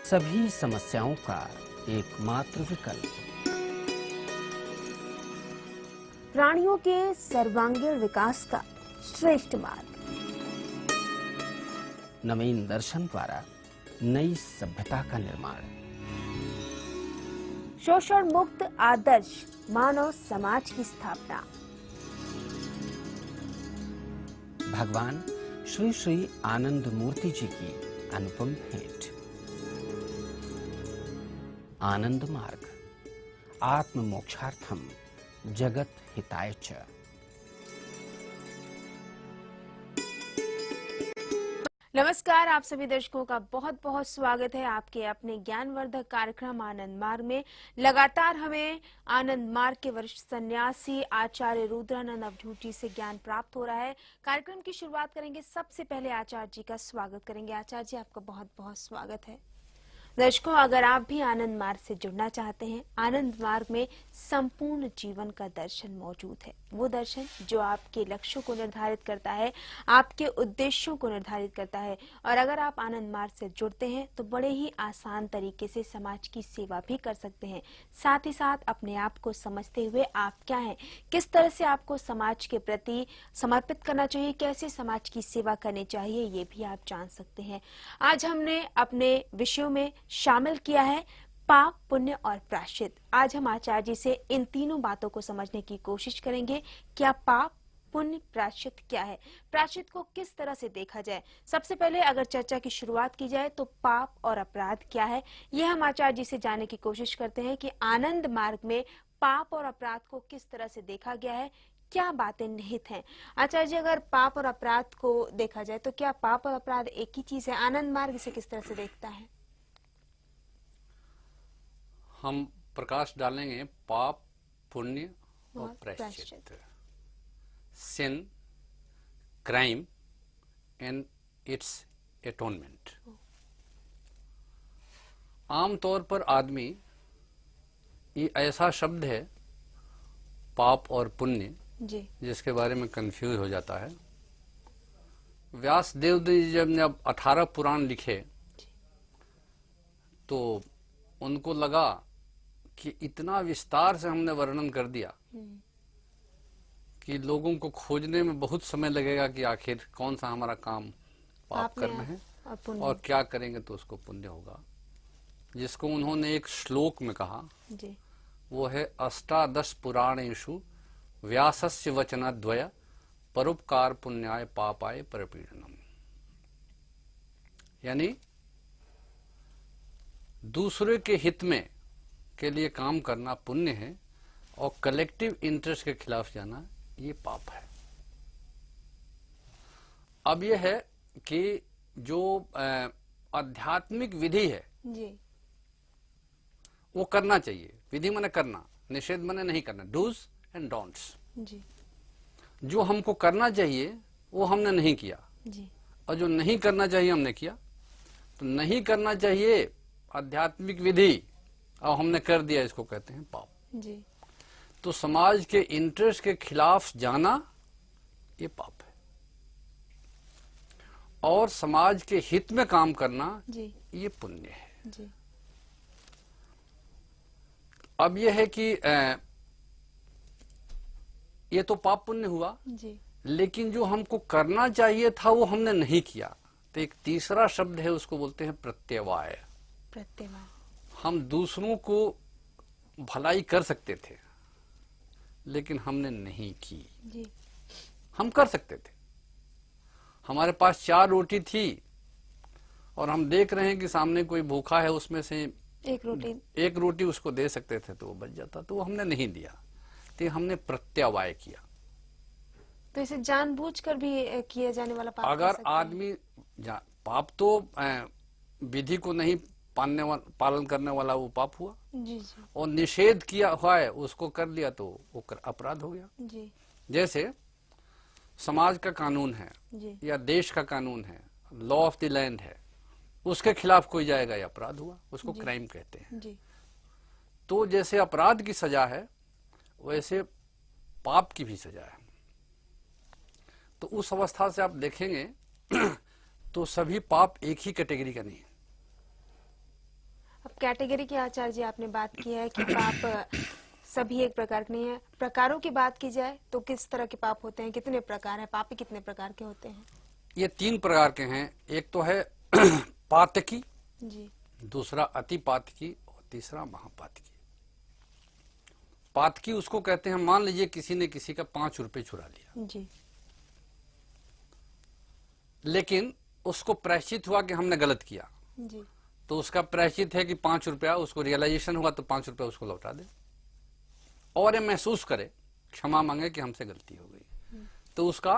सभी समस्याओं का एकमात्र विकल्प। प्राणियों के सर्वांगीण विकास का श्रेष्ठ मार्ग। नवीन दर्शन द्वारा नई सभ्यता का निर्माण। शोषण मुक्त आदर्श मानव समाज की स्थापना। भगवान श्री श्री आनंद मूर्ति जी की अनुपम भेंट। आनंद मार्ग, आत्म मोक्षार्थम जगत हिताय च। नमस्कार, आप सभी दर्शकों का बहुत बहुत स्वागत है आपके अपने ज्ञानवर्धक कार्यक्रम आनंद मार्ग में। लगातार हमें आनंद मार्ग के वरिष्ठ सन्यासी आचार्य रुद्रानंद अवधूत जी से ज्ञान प्राप्त हो रहा है। कार्यक्रम की शुरुआत करेंगे, सबसे पहले आचार्य जी का स्वागत करेंगे। आचार्य जी, आपका बहुत बहुत स्वागत है। दर्शकों, अगर आप भी आनंद मार्ग से जुड़ना चाहते हैं, आनंद मार्ग में संपूर्ण जीवन का दर्शन मौजूद है। वो दर्शन जो आपके लक्ष्यों को निर्धारित करता है, आपके उद्देश्यों को निर्धारित करता है। और अगर आप आनंद मार्ग से जुड़ते हैं तो बड़े ही आसान तरीके से समाज की सेवा भी कर सकते हैं। साथ ही साथ अपने आप को समझते हुए आप क्या हैं, किस तरह से आपको समाज के प्रति समर्पित करना चाहिए, कैसे समाज की सेवा करनी चाहिए, ये भी आप जान सकते हैं। आज हमने अपने विषयों में शामिल किया है पाप, पुण्य और प्रायश्चित। आज हम आचार्य जी से इन तीनों बातों को समझने की कोशिश करेंगे। क्या पाप, पुण्य, प्रायश्चित क्या है, प्रायश्चित को किस तरह से देखा जाए। सबसे पहले अगर चर्चा की शुरुआत की जाए तो पाप और अपराध क्या है, यह हम आचार्य जी से जानने की कोशिश करते हैं कि आनंद मार्ग में पाप और अपराध को किस तरह से देखा गया है, क्या बातें निहित हैं। आचार्य जी, अगर पाप और अपराध को देखा जाए तो क्या पाप और अपराध एक ही चीज है? आनंद मार्ग इसे किस तरह से देखता है? हम प्रकाश डालेंगे पाप, पुण्य और प्रायश्चित। सिन, क्राइम एंड इट्स एटोनमेंट। आमतौर पर आदमी, ये ऐसा शब्द है पाप और पुण्य जी, जिसके बारे में कंफ्यूज हो जाता है। व्यासदेव जी जब 18 पुराण लिखे तो उनको लगा कि इतना विस्तार से हमने वर्णन कर दिया कि लोगों को खोजने में बहुत समय लगेगा कि आखिर कौन सा हमारा काम पाप करना है और क्या करेंगे तो उसको पुण्य होगा। जिसको उन्होंने एक श्लोक में कहा जी, वो है अष्टादश पुराणेषु व्यासस्य वचनद्वय परोपकार पुण्याय पापाय परपीडनम। यानी दूसरे के हित में के लिए काम करना पुण्य है और कलेक्टिव इंटरेस्ट के खिलाफ जाना ये पाप है। अब यह है कि जो आध्यात्मिक विधि है जी, वो करना चाहिए। विधि माने करना, निषेध माने नहीं करना, डूज एंड डोंट्स। जी, जो हमको करना चाहिए वो हमने नहीं किया जी, और जो नहीं करना चाहिए हमने किया। तो नहीं करना चाहिए आध्यात्मिक विधि और हमने कर दिया, इसको कहते हैं पाप। जी, तो समाज के इंटरेस्ट के खिलाफ जाना ये पाप है और समाज के हित में काम करना जी, ये पुण्य है। जी, अब यह है कि ये तो पाप पुण्य हुआ, जी, लेकिन जो हमको करना चाहिए था वो हमने नहीं किया। तो एक तीसरा शब्द है, उसको बोलते हैं प्रत्यवाय। प्रत्यवाय। हम दूसरों को भलाई कर सकते थे लेकिन हमने नहीं की। जी, हम कर सकते थे, हमारे पास 4 रोटी थी और हम देख रहे हैं कि सामने कोई भूखा है, उसमें से एक रोटी उसको दे सकते थे तो वो बच जाता, तो वो हमने नहीं दिया। तो हमने प्रत्यवाय किया। तो इसे जानबूझकर भी किया जाने वाला पाप अगर आदमी पाप तो विधि को नहीं पालन करने वाला वो पाप हुआ। जी, जी, और निषेध किया हुआ है उसको कर लिया तो वो अपराध हो गया। जी, जैसे समाज का कानून है जी, या देश का कानून है, लॉ ऑफ द लैंड है, उसके खिलाफ कोई जाएगा या अपराध हुआ, उसको क्राइम कहते हैं। जी, तो जैसे अपराध की सजा है वैसे पाप की भी सजा है। तो उस अवस्था से आप देखेंगे तो सभी पाप एक ही कैटेगरी का नहीं है। कैटेगरी की आचार्य जी आपने बात की है कि पाप सभी एक प्रकार के नहीं है। प्रकारों की बात की जाए तो किस तरह के पाप होते हैं, कितने प्रकार हैं, पापी कितने प्रकार के होते हैं? ये 3 प्रकार के हैं। एक तो है पातकी, जी दूसरा अति पातकी और तीसरा महापातकी। पातकी उसको कहते हैं, मान लीजिए किसी ने किसी का 5 रुपए चुरा लिया, जी लेकिन उसको प्रायश्चित हुआ कि हमने गलत किया, जी तो उसका प्रायश्चित है कि 5 रुपया उसको रियलाइजेशन हुआ तो 5 रुपया उसको लौटा दे और ये महसूस करे, क्षमा मांगे कि हमसे गलती हो गई, तो उसका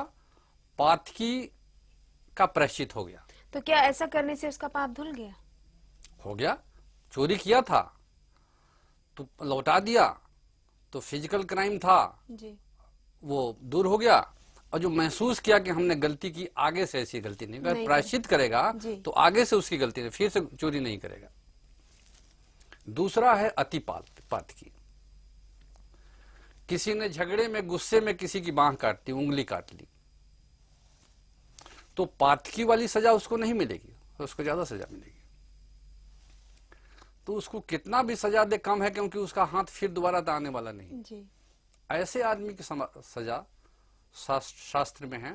पातकी का प्रायश्चित हो गया। तो क्या ऐसा करने से उसका पाप धुल गया? हो गया, चोरी किया था तो लौटा दिया, तो फिजिकल क्राइम था जी वो दूर हो गया, और जो महसूस किया कि हमने गलती की, आगे से ऐसी गलती नहीं, अगर प्रायश्चित करेगा जी। तो आगे से उसकी गलती नहीं, फिर से चोरी नहीं करेगा। दूसरा है अति पातकी। किसी ने झगड़े में गुस्से में किसी की बांह काट दी, उंगली काट ली, तो पातकी वाली सजा उसको नहीं मिलेगी, उसको ज्यादा सजा मिलेगी। तो उसको कितना भी सजा दे कम है, क्योंकि उसका हाथ फिर दोबारा तो आने वाला नहीं। जी ऐसे आदमी की सजा शास्त्र में है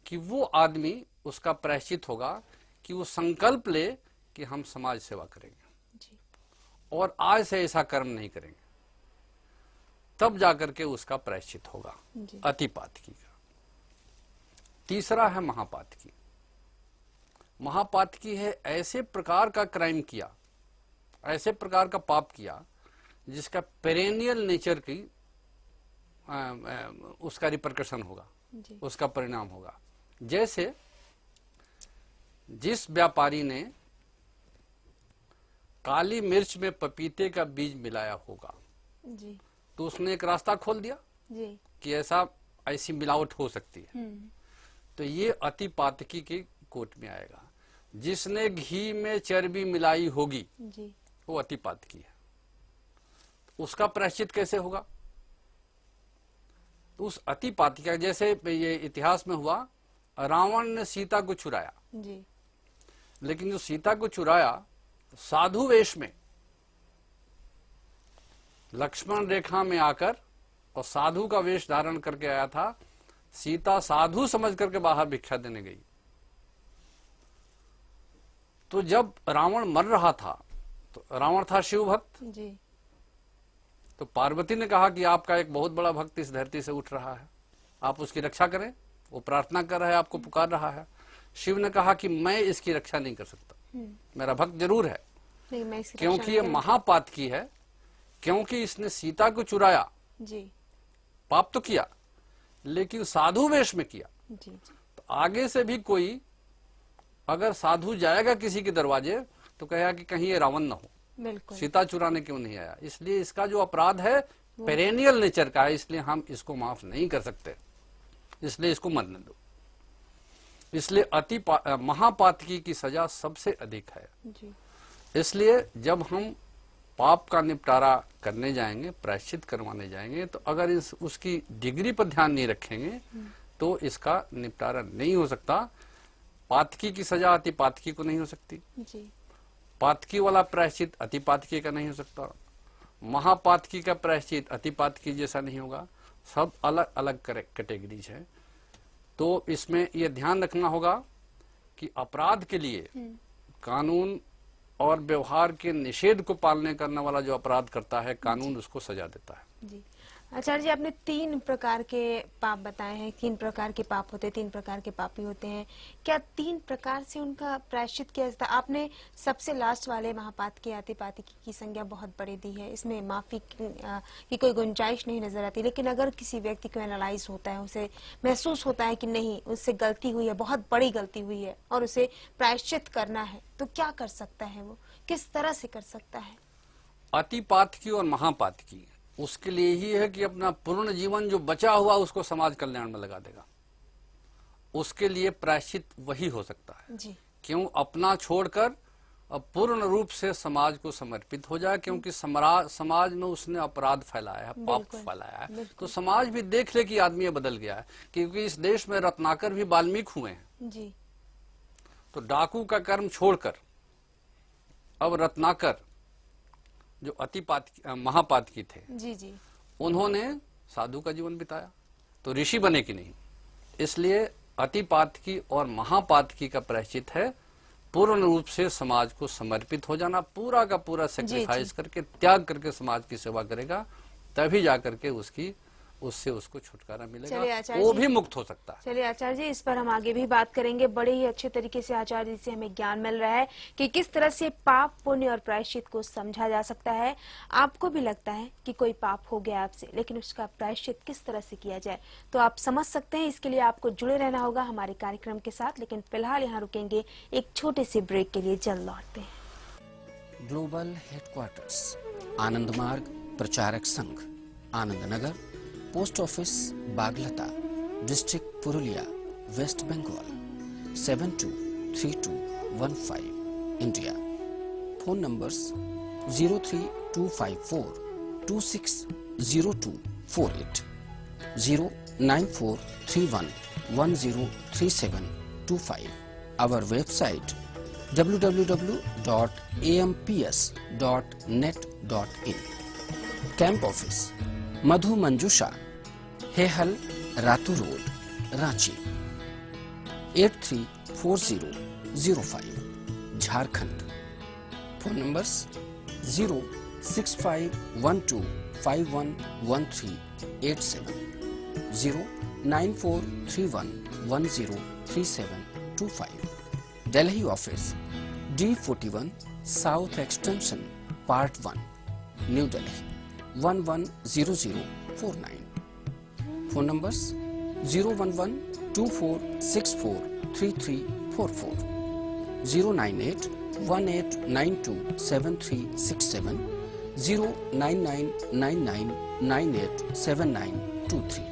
कि वो आदमी, उसका प्रायश्चित होगा कि वो संकल्प ले कि हम समाज सेवा करेंगे जी और आज से ऐसा कर्म नहीं करेंगे, तब जाकर के उसका प्रायश्चित होगा, जी अति पातकी का। तीसरा है महापातकी। महापातकी है ऐसे प्रकार का क्राइम किया, ऐसे प्रकार का पाप किया जिसका पेरेनियल नेचर की उसका रिपरकशन होगा, जी उसका परिणाम होगा। जैसे जिस व्यापारी ने काली मिर्च में पपीते का बीज मिलाया होगा, जी तो उसने एक रास्ता खोल दिया जी कि ऐसी मिलावट हो सकती है, तो ये अति पातकी की कोट में आएगा। जिसने घी में चर्बी मिलाई होगी जी वो अति पातकी है। उसका प्रायश्चित कैसे होगा? तो उस अति पातकी का, जैसे ये इतिहास में हुआ, रावण ने सीता को चुराया, जी लेकिन जो सीता को चुराया साधु वेश में, लक्ष्मण रेखा में आकर और साधु का वेश धारण करके आया था। सीता साधु समझ करके बाहर भिक्षा देने गई, तो जब रावण मर रहा था, तो रावण था शिव भक्त, जी तो पार्वती ने कहा कि आपका एक बहुत बड़ा भक्त इस धरती से उठ रहा है, आप उसकी रक्षा करें, वो प्रार्थना कर रहा है, आपको पुकार रहा है। शिव ने कहा कि मैं इसकी रक्षा नहीं कर सकता, मेरा भक्त जरूर है, नहीं, मैं इसकी क्योंकि रक्षा ये नहीं महापातकी है, क्योंकि इसने सीता को चुराया, करूंगा। जी पाप तो किया लेकिन साधु वेश में किया। जी तो आगे से भी कोई अगर साधु जाएगा किसी के दरवाजे तो कहेगा कि कहीं ये रावण ना हो, बिल्कुल सीता चुराने क्यों नहीं आया। इसलिए इसका जो अपराध है पेरेनियल नेचर का है, इसलिए हम इसको माफ नहीं कर सकते, इसलिए इसको मरने दो। इसलिए महापातकी की सजा सबसे अधिक है। जी इसलिए जब हम पाप का निपटारा करने जाएंगे, प्रायश्चित करवाने जाएंगे, तो अगर उसकी डिग्री पर ध्यान नहीं रखेंगे तो इसका निपटारा नहीं हो सकता। पातकी की सजा अति पातकी को नहीं हो सकती, जी पातकी वाला प्रायश्चित अति पातकी का नहीं हो सकता, महापातकी का प्रायश्चित अति पातकी जैसा नहीं होगा। सब अलग अलग कैटेगरीज है। तो इसमें यह ध्यान रखना होगा कि अपराध के लिए कानून और व्यवहार के निषेध को पालने करने वाला जो अपराध करता है, कानून उसको सजा देता है। जी आचार्य जी, आपने 3 प्रकार के पाप बताए हैं, 3 प्रकार के पाप होते हैं, 3 प्रकार के पापी होते हैं। क्या 3 प्रकार से उनका प्रायश्चित किया जाता है? आपने सबसे लास्ट वाले महापातकी अति पातकी की संज्ञा बहुत बड़ी दी है, इसमें माफी की कोई गुंजाइश नहीं नजर आती। लेकिन अगर किसी व्यक्ति को एनालाइज होता है, उसे महसूस होता है कि नहीं, उससे गलती हुई है, बहुत बड़ी गलती हुई है और उसे प्रायश्चित करना है, तो क्या कर सकता है? वो किस तरह से कर सकता है? अति पातकी और महापातकी उसके लिए ही है कि अपना पूर्ण जीवन जो बचा हुआ उसको समाज कल्याण में लगा देगा। उसके लिए प्रायश्चित वही हो सकता है। जी क्यों? अपना छोड़कर अब पूर्ण रूप से समाज को समर्पित हो जाए, क्योंकि समाज में उसने अपराध फैलाया है, पाप फैलाया है, तो समाज भी देख ले कि आदमी बदल गया है। क्योंकि इस देश में रत्नाकर भी वाल्मीकि हुए हैं। जी तो डाकू का कर्म छोड़कर अब रत्नाकर जो महापातकी थे, जी जी, उन्होंने साधु का जीवन बिताया, तो ऋषि बने कि नहीं। इसलिए अतिपातकी और महापातकी का प्रायश्चित है पूर्ण रूप से समाज को समर्पित हो जाना, पूरा का पूरा सेक्रीफाइस करके, त्याग करके समाज की सेवा करेगा, तभी जाकर के उससे उसको छुटकारा मिलेगा, वो भी मुक्त हो सकता है। चलिए आचार्य जी, इस पर हम आगे भी बात करेंगे। बड़े ही अच्छे तरीके से आचार्य जी से हमें ज्ञान मिल रहा है कि किस तरह से पाप, पुण्य और प्रायश्चित को समझा जा सकता है। आपको भी लगता है कि कोई पाप हो गया आपसे, लेकिन उसका प्रायश्चित किस तरह से किया जाए, तो आप समझ सकते हैं। इसके लिए आपको जुड़े रहना होगा हमारे कार्यक्रम के साथ। लेकिन फिलहाल यहाँ रुकेंगे एक छोटे से ब्रेक के लिए, जल्द लौटते हैं। Global headquarters, Anand Marg Pracharak Sangh, Anand Nagar, post office Baglata, district Purulia, west Bengal 723215, India. Phone numbers 03254260248, 09431103725. Our website www.amps.net.in. Camp office Madhu Manjusha, Hehal, Ratu road, Ranchi 834005, Jharkhand. Phone numbers 06512511387, 09431103725. Delhi office D41 south extension part 1, new Delhi 110049. Phone numbers 01124643344, 09818927367, 09999987923.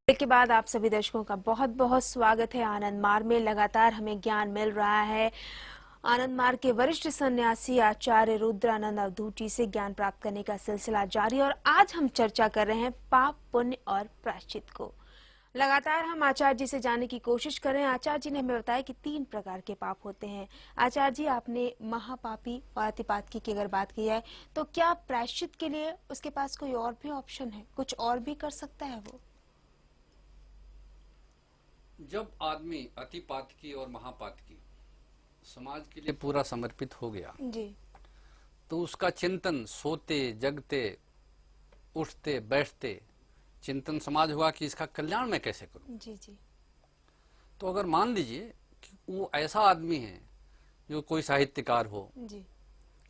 के बाद आप सभी दर्शकों का बहुत बहुत स्वागत है। आनंद मार्ग में लगातार हमें ज्ञान मिल रहा है। आनंद मार्ग के वरिष्ठ सन्यासी आचार्य रुद्रानंद अवधूटी से ज्ञान प्राप्त करने का सिलसिला जारी, और आज हम चर्चा कर रहे हैं पाप, पुण्य और प्रायश्चित को। लगातार हम आचार्य जी से जानने की कोशिश कर रहे हैं। आचार्य जी ने हमें बताया कि 3 प्रकार के पाप होते हैं। आचार्य जी, आपने महापापी और अतिपातकी की अगर बात की जाए, तो क्या प्रायश्चित के लिए उसके पास कोई और भी ऑप्शन है, कुछ और भी कर सकता है वो? जब आदमी अतिपातकी और महापातकी समाज के लिए पूरा समर्पित हो गया जी, तो उसका चिंतन सोते जगते उठते बैठते चिंतन समाज हुआ कि इसका कल्याण मैं कैसे करूं। जी जी। तो अगर मान लीजिए कि वो ऐसा आदमी है जो कोई साहित्यकार हो जी,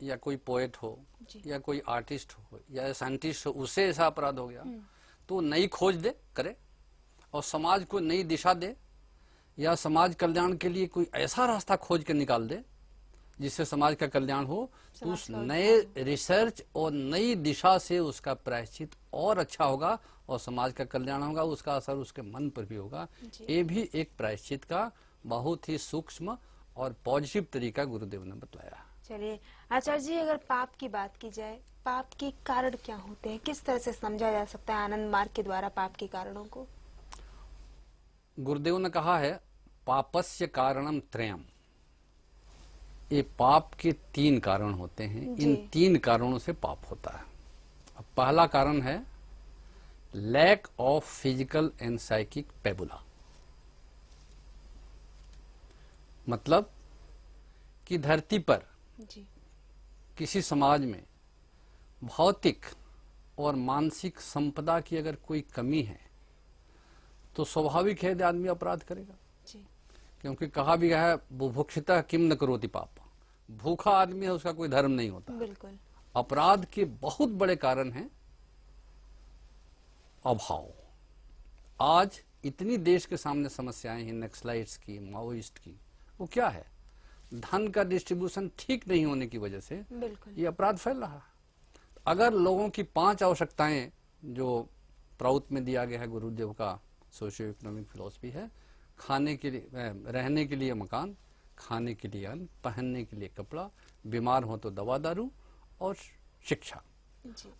या कोई पोएट हो जी, या कोई आर्टिस्ट हो या साइंटिस्ट हो, उससे ऐसा अपराध हो गया, तो नई खोज दे करे और समाज को नई दिशा दे या समाज कल्याण के लिए कोई ऐसा रास्ता खोज के निकाल दे जिससे समाज का कल्याण हो, तो उस नए रिसर्च और नई दिशा से उसका प्रायश्चित और अच्छा होगा और समाज का कल्याण होगा, उसका असर उसके मन पर भी होगा। ये भी एक प्रायश्चित का बहुत ही सूक्ष्म और पॉजिटिव तरीका गुरुदेव ने बताया। चलिए आचार्य जी, अगर पाप की बात की जाए, पाप के कारण क्या होते हैं, किस तरह से समझा जा सकता है आनंद मार्ग के द्वारा पाप के कारणों को? गुरुदेव ने कहा है पापस्य कारणम त्रयम, ये पाप के 3 कारण होते हैं, इन 3 कारणों से पाप होता है। अब पहला कारण है lack of physical and psychic pabula, मतलब कि धरती पर किसी समाज में भौतिक और मानसिक संपदा की अगर कोई कमी है तो स्वाभाविक है आदमी अपराध करेगा जी। क्योंकि कहा भी गया है बुभुक्षितः किम न करोति पाप, भूखा आदमी है उसका कोई धर्म नहीं होता। बिल्कुल। अपराध के बहुत बड़े कारण हैं अभाव। आज इतनी देश के सामने समस्याएं हैं नक्सलाइट्स की, माओइस्ट की, वो क्या है? धन का डिस्ट्रीब्यूशन ठीक नहीं होने की वजह से ये अपराध फैल रहा है। अगर लोगों की 5 आवश्यकताएं जो प्राउत में दिया गया है, गुरुदेव का सोशियो इकोनॉमिक फिलॉसफी है, खाने के लिए, रहने के लिए मकान, खाने के लिए अन्न, पहनने के लिए कपड़ा, बीमार हो तो दवा दारू और शिक्षा।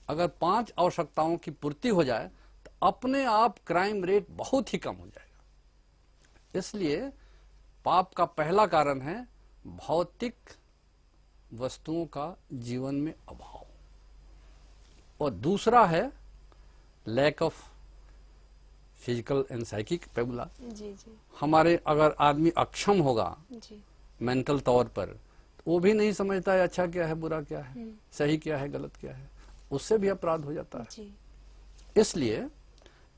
अगर 5 आवश्यकताओं की पूर्ति हो जाए तो अपने आप क्राइम रेट बहुत ही कम हो जाएगा। इसलिए पाप का पहला कारण है भौतिक वस्तुओं का जीवन में अभाव, और दूसरा है lack of physical and psychic pabula. हमारे अगर आदमी अक्षम होगा मेंटल तौर पर, तो वो भी नहीं समझता है अच्छा क्या है, बुरा क्या है, सही क्या है, गलत क्या है, उससे भी अपराध हो जाता है। इसलिए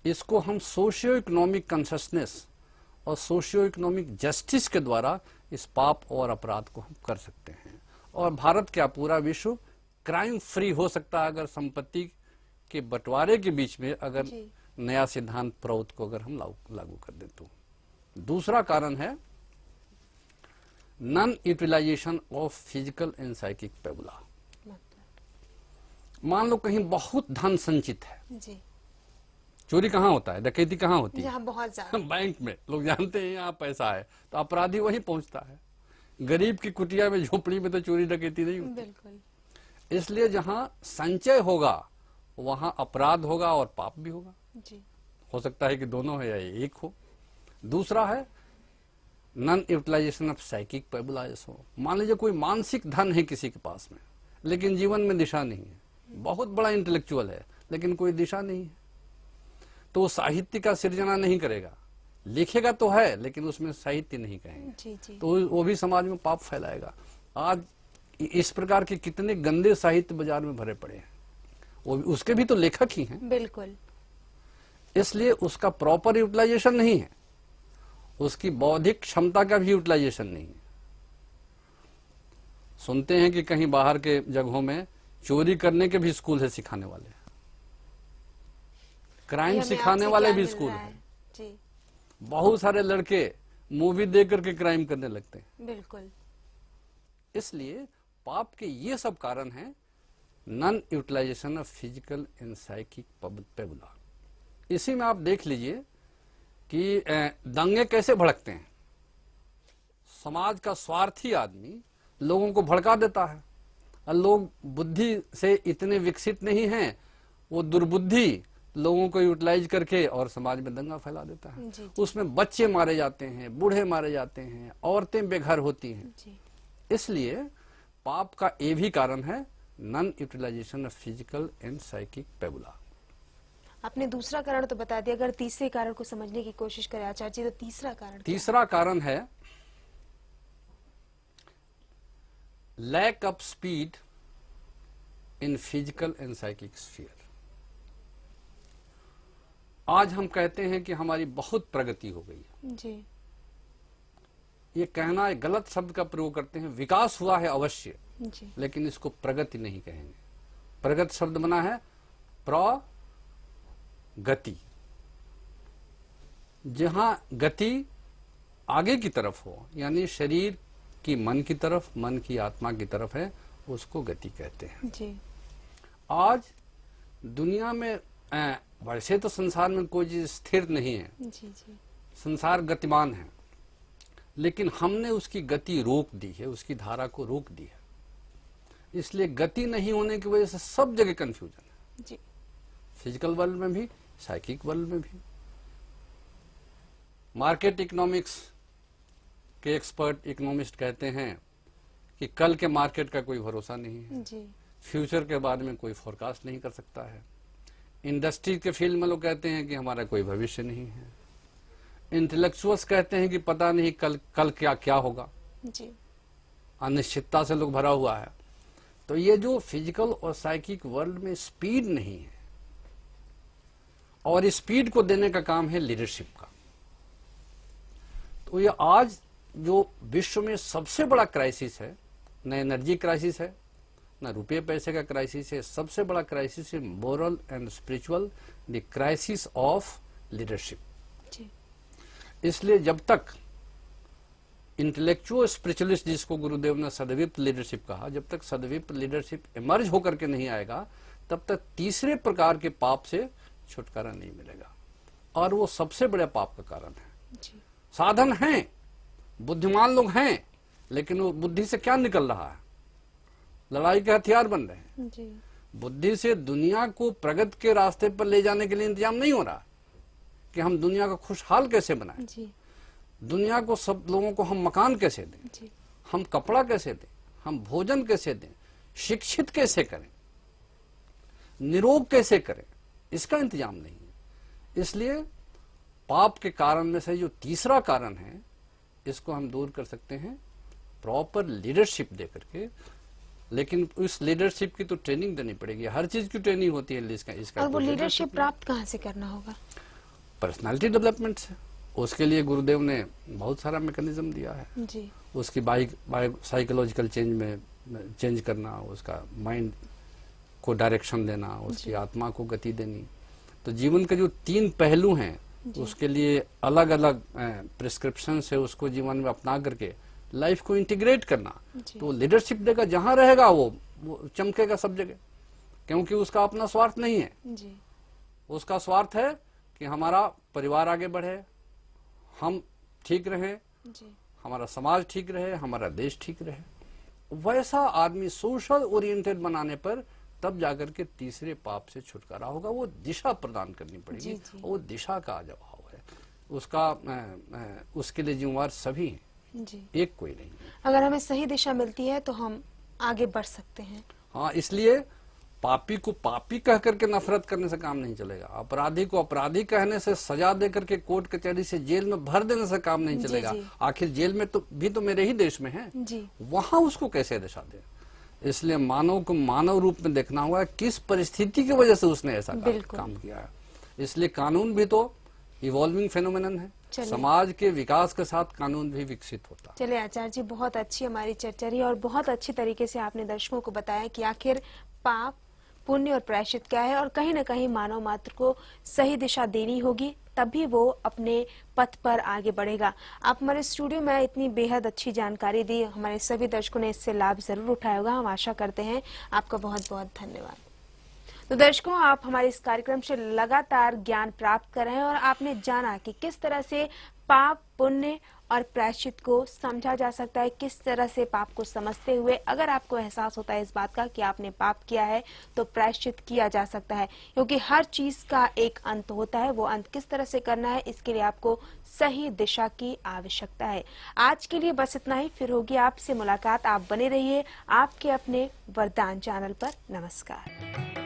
इसको हम सोशियो इकोनॉमिक कॉन्शियसनेस और सोशियो इकोनॉमिक जस्टिस के द्वारा इस पाप और अपराध को हम कर सकते हैं। और भारत क्या पूरा विश्व क्राइम फ्री हो सकता है अगर संपत्ति के बंटवारे के बीच में अगर नया सिद्धांत प्राउत को अगर हम लागू कर दें तो। दूसरा कारण है non utilisation of physical and psychic pabula. मान लो कहीं बहुत धन संचित है जी। चोरी कहाँ होता है, डकैती कहाँ होती है? बहुत ज्यादा बैंक में। लोग जानते हैं यहाँ पैसा है तो अपराधी वहीं पहुंचता है। गरीब की कुटिया में, झोपड़ी में तो चोरी डकैती नहीं होती। बिल्कुल। इसलिए जहाँ संचय होगा वहां अपराध होगा और पाप भी होगा जी। हो सकता है कि दोनों है या एक हो। दूसरा है नॉन यूटिलाइजेशन ऑफ साइकिक पेबुलाइज हो। मान लीजिए कोई मानसिक धन है किसी के पास में, लेकिन जीवन में दिशा नहीं है, बहुत बड़ा इंटेलेक्चुअल है लेकिन कोई दिशा नहीं है, तो वो साहित्य का सृजना नहीं करेगा। लिखेगा तो है लेकिन उसमें साहित्य नहीं कहेंगे तो वो भी समाज में पाप फैलाएगा। आज इस प्रकार के कितने गंदे साहित्य बाजार में भरे पड़े हैं, वो उसके भी तो लेखक ही हैं। बिल्कुल। इसलिए उसका प्रॉपर यूटिलाइजेशन नहीं है, उसकी बौद्धिक क्षमता का भी यूटिलाइजेशन नहीं है। सुनते हैं कि कहीं बाहर के जगहों में चोरी करने के भी स्कूल है सिखाने वाले, क्राइम सिखाने वाले भी स्कूल हैं। बहुत सारे लड़के मूवी देख करके क्राइम करने लगते हैं। बिल्कुल। इसलिए पाप के ये सब कारण हैं non utilisation of physical and psychic pabula. इसी में आप देख लीजिए कि दंगे कैसे भड़कते हैं। समाज का स्वार्थी आदमी लोगों को भड़का देता है और लोग बुद्धि से इतने विकसित नहीं हैं, वो दुर्बुद्धि लोगों को यूटिलाइज करके और समाज में दंगा फैला देता है। उसमें बच्चे मारे जाते हैं, बूढ़े मारे जाते हैं, औरतें बेघर होती हैं। इसलिए पाप का ये भी कारण है non utilisation of physical and psychic pabula. आपने दूसरा कारण तो बता दिया, अगर तीसरे कारण को समझने की कोशिश करें आचार्य जी, तो तीसरा कारण है lack of speed in physical and psychic sphere. आज हम कहते हैं कि हमारी बहुत प्रगति हो गई है जी। ये कहना एक गलत शब्द का प्रयोग करते हैं। विकास हुआ है अवश्य जी, लेकिन इसको प्रगति नहीं कहेंगे। प्रगति शब्द बना है प्रगति, जहां गति आगे की तरफ हो, यानी शरीर कि मन की तरफ, मन की आत्मा की तरफ है, उसको गति कहते हैं। जी। आज दुनिया में वैसे तो संसार में कोई चीज स्थिर नहीं है, जी जी। संसार गतिमान है, लेकिन हमने उसकी गति रोक दी है, उसकी धारा को रोक दी है। इसलिए गति नहीं होने की वजह से सब जगह कंफ्यूजन है, जी। फिजिकल वर्ल्ड में भी, साइकिक वर्ल्ड में भी। मार्केट इकोनॉमिक्स के एक्सपर्ट इकोनॉमिस्ट कहते हैं कि कल के मार्केट का कोई भरोसा नहीं है, जी। फ्यूचर के बारे में कोई फोरकास्ट नहीं कर सकता है। इंडस्ट्री के फील्ड में लोग कहते हैं कि हमारा कोई भविष्य नहीं है। इंटेलेक्चुअल्स कहते हैं कि पता नहीं कल क्या क्या होगा, जी। अनिश्चितता से लोग भरा हुआ है। तो ये जो फिजिकल और साइकिक वर्ल्ड में स्पीड नहीं है, और स्पीड को देने का काम है लीडरशिप का। तो ये आज जो विश्व में सबसे बड़ा क्राइसिस है, न एनर्जी क्राइसिस है, न रुपये पैसे का क्राइसिस है, सबसे बड़ा क्राइसिस है moral and spiritual, the crisis of leadership. जी। इसलिए जब तक इंटेलेक्चुअल स्पिरिचुअलिस्ट, जिसको गुरुदेव ने सदविप्त लीडरशिप कहा, जब तक सदविप्त लीडरशिप इमर्ज होकर के नहीं आएगा, तब तक तीसरे प्रकार के पाप से छुटकारा नहीं मिलेगा, और वो सबसे बड़े पाप का कारण है। जी। साधन हैं, बुद्धिमान लोग हैं, लेकिन वो बुद्धि से क्या निकल रहा है? लड़ाई के हथियार बन रहे हैं। जी। बुद्धि से दुनिया को प्रगति के रास्ते पर ले जाने के लिए इंतजाम नहीं हो रहा कि हम दुनिया को खुशहाल कैसे बनाएं, जी। दुनिया को, सब लोगों को हम मकान कैसे दें, जी। हम कपड़ा कैसे दें, हम भोजन कैसे दें, शिक्षित कैसे करें, निरोग कैसे करें, इसका इंतजाम नहीं है। इसलिए पाप के कारण में से जो तीसरा कारण है, इसको हम दूर कर सकते हैं प्रॉपर लीडरशिप दे करके। लेकिन उस लीडरशिप की तो ट्रेनिंग देनी पड़ेगी, हर चीज की ट्रेनिंग होती है इसका। और वो लीडरशिप प्राप्त कहाँ से करना होगा? पर्सनालिटी डेवलपमेंट से। उसके लिए गुरुदेव ने बहुत सारा मैकेनिज्म दिया है। जी। उसकी साइकोलॉजिकल चेंज करना, उसका माइंड को डायरेक्शन देना, उसकी आत्मा को गति देनी। तो जीवन के जो 3 पहलू हैं, उसके लिए अलग अलग प्रिस्क्रिप्शन है, उसको जीवन में अपना करके लाइफ को इंटीग्रेट करना। तो लीडरशिप देगा, जहां रहेगा वो चमकेगा सब जगह, क्योंकि उसका अपना स्वार्थ नहीं है। जी। उसका स्वार्थ है कि हमारा परिवार आगे बढ़े, हम ठीक रहे, जी। हमारा समाज ठीक रहे, हमारा देश ठीक रहे। वैसा आदमी सोशल ओरिएंटेड बनाने पर तब जाकर के तीसरे पाप से छुटकारा होगा। वो दिशा प्रदान करनी पड़ेगी। वो दिशा का आज अभाव है, उसके लिए जिम्मेवार सभी हैं, जी। एक कोई नहीं। अगर हमें सही दिशा मिलती है तो हम आगे बढ़ सकते हैं। हाँ, इसलिए पापी को पापी कह करके नफरत करने से काम नहीं चलेगा, अपराधी को अपराधी कहने से, सजा दे करके कोर्ट कचहरी से जेल में भर देने से काम नहीं चलेगा। आखिर जेल में तो भी तो मेरे ही देश में है, वहां उसको कैसे दिशा दे। इसलिए मानव को मानव रूप में देखना होगा, किस परिस्थिति की वजह से उसने ऐसा काम किया है। इसलिए कानून भी तो इवॉल्विंग फेनोमेनन है, समाज के विकास के साथ कानून भी विकसित होता है। चलिए आचार्य जी, बहुत अच्छी हमारी चर्चा रही और बहुत अच्छी तरीके से आपने दर्शकों को बताया कि आखिर पाप, पुण्य और प्रायश्चित क्या है, और कहीं न कहीं मानव मात्र को सही दिशा देनी होगी, तभी वो अपने पथ पर आगे बढ़ेगा। आप हमारे स्टूडियो में इतनी बेहद अच्छी जानकारी दी, हमारे सभी दर्शकों ने इससे लाभ जरूर उठाया होगा, हम आशा करते हैं। आपका बहुत बहुत धन्यवाद। तो दर्शकों, आप हमारे इस कार्यक्रम से लगातार ज्ञान प्राप्त कर रहे हैं और आपने जाना कि किस तरह से पाप, पुण्य और प्रायश्चित को समझा जा सकता है, किस तरह से पाप को समझते हुए अगर आपको एहसास होता है इस बात का कि आपने पाप किया है तो प्रायश्चित किया जा सकता है, क्योंकि हर चीज का एक अंत होता है। वो अंत किस तरह से करना है, इसके लिए आपको सही दिशा की आवश्यकता है। आज के लिए बस इतना ही, फिर होगी आपसे मुलाकात। आप बने रहिए आपके अपने वरदान चैनल पर। नमस्कार।